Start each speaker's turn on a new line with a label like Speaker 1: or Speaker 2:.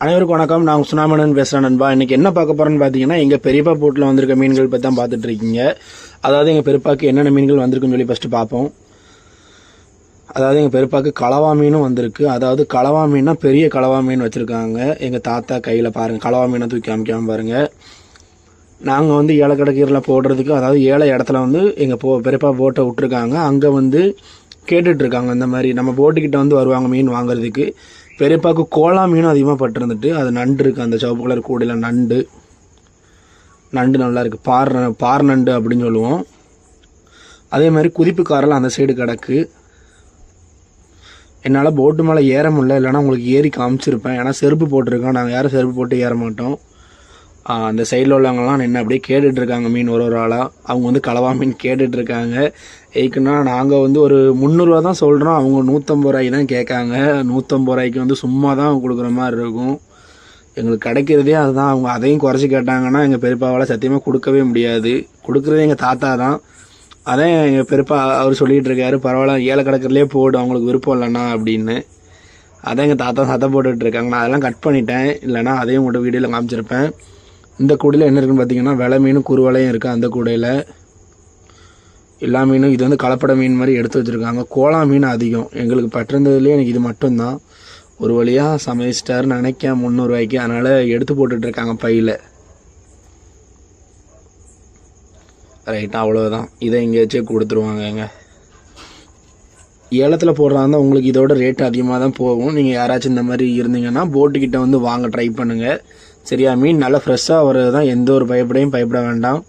Speaker 1: அனைவருக்கும் வணக்கம். நான் சுனாமணன் பேசுகிறேன் நண்பா. இன்றைக்கி என்ன பார்க்க போகிறேன்னு பார்த்தீங்கன்னா, எங்கள் பெரியப்பா போட்டில் வந்திருக்க மீன்கள் பற்றி தான் பார்த்துட்டு இருக்கீங்க. அதாவது எங்கள் பெரியப்பாக்கு என்னென்ன மீன்கள் வந்திருக்குன்னு சொல்லி ஃபஸ்ட்டு பார்ப்போம். அதாவது எங்கள் பெரியப்பாக்கு கலவா மீனும் வந்திருக்கு. அதாவது கலவா மீன்னா பெரிய கலவா மீன் வச்சுருக்காங்க. எங்கள் தாத்தா கையில் பாருங்கள், கலவா மீனை தூக்கி காமிக்காமல் பாருங்கள். நாங்கள் வந்து ஏலக்கடைக்கீரில் போடுறதுக்கு, அதாவது ஏழை இடத்துல வந்து எங்கள் பெரியப்பா போட்டை விட்டுருக்காங்க. அங்கே வந்து கேட்டுட்ருக்காங்க, இந்த மாதிரி நம்ம போட்டுக்கிட்ட வந்து வருவாங்க மீன் வாங்குறதுக்கு. பெரியப்பாவுக்கு கோலா மீனும் அதிகமாக பட்டிருந்துட்டு, அது நண்டு இருக்குது, அந்த சிவப்பு கலர் கூடையில் நண்டு நல்லா இருக்குது. பார் நண்டு அப்படின்னு சொல்லுவோம். அதே மாதிரி குதிப்பு காரெல்லாம் அந்த சைடு கிடக்கு. என்னால் போட்டு மேலே ஏற முடியல, இல்லைனா உங்களுக்கு ஏறி காமிச்சிருப்பேன். ஏன்னா செருப்பு போட்டிருக்கோம், நாங்கள் யாரும் செருப்பு போட்டு ஏற மாட்டோம். அந்த சைடில் உள்ளவங்கலாம் நின்று அப்படியே கேட்டுட்ருக்காங்க மீன் ஒரு ஆளாக. அவங்க வந்து கலவா மீன் கேட்டுட்ருக்காங்க. ஏக்குன்னா நாங்கள் வந்து ஒரு 300 தான் சொல்கிறோம், அவங்க 150 ரூபாய்க்கு தான் கேட்காங்க. 150 ரூபாய்க்கு வந்து சும்மா தான் கொடுக்குற மாதிரி இருக்கும். எங்களுக்கு கிடைக்கிறதே அதுதான். அவங்க அதையும் குறைச்சி கேட்டாங்கன்னா எங்கள் பெரியப்பாவால் சத்தியமாக கொடுக்கவே முடியாது. கொடுக்குறதே எங்கள் தாத்தா தான். அதான் எங்கள் பெரியப்பா அவர் சொல்லிகிட்டு இருக்காரு, பரவாயில்ல ஏழை கிடக்கிறதுலே போடு, அவங்களுக்கு விருப்பம் இல்லைண்ணா அப்படின்னு. அதான் எங்கள் தாத்தா சத்தம் போட்டுட்ருக்காங்க. நான் அதெல்லாம் கட் பண்ணிட்டேன், இல்லைனா அதையும் உங்கள்கிட்ட வீடியோவில் காமிச்சிருப்பேன். இந்த கூடையில் என்ன இருக்குன்னு பார்த்தீங்கன்னா, வெலை மீனும் குறுவலையும் இருக்குது. அந்த கூடையில் எல்லா மீனும், இது வந்து கலப்பட மீன் மாதிரி எடுத்து வச்சுருக்காங்க. கோலா மீன் அதிகம் எங்களுக்கு பட்டிருந்ததுலேயே எனக்கு இது மட்டும்தான். ஒரு வழியாக சமைச்சிட்டாருன்னு நினைக்க 300 ரூபாய்க்கு. அதனால் எடுத்து போட்டுட்ருக்காங்க பையில். ரைட்டாக அவ்வளோதான். இதை எங்கேயாச்சும் கொடுத்துருவாங்கங்க. ஏலத்தில் போடுறாங்க, உங்களுக்கு இதோட ரேட் அதிகமாக தான் போகும். நீங்கள் யாராச்சும் இந்த மாதிரி இருந்தீங்கன்னா போட்டுக்கிட்ட வந்து வாங்க ட்ரை பண்ணுங்கள். சரியா? மீன் நல்லா ஃப்ரெஷ்ஷாக வர்றது தான், எந்த ஒரு பயப்பட வேண்டாம்.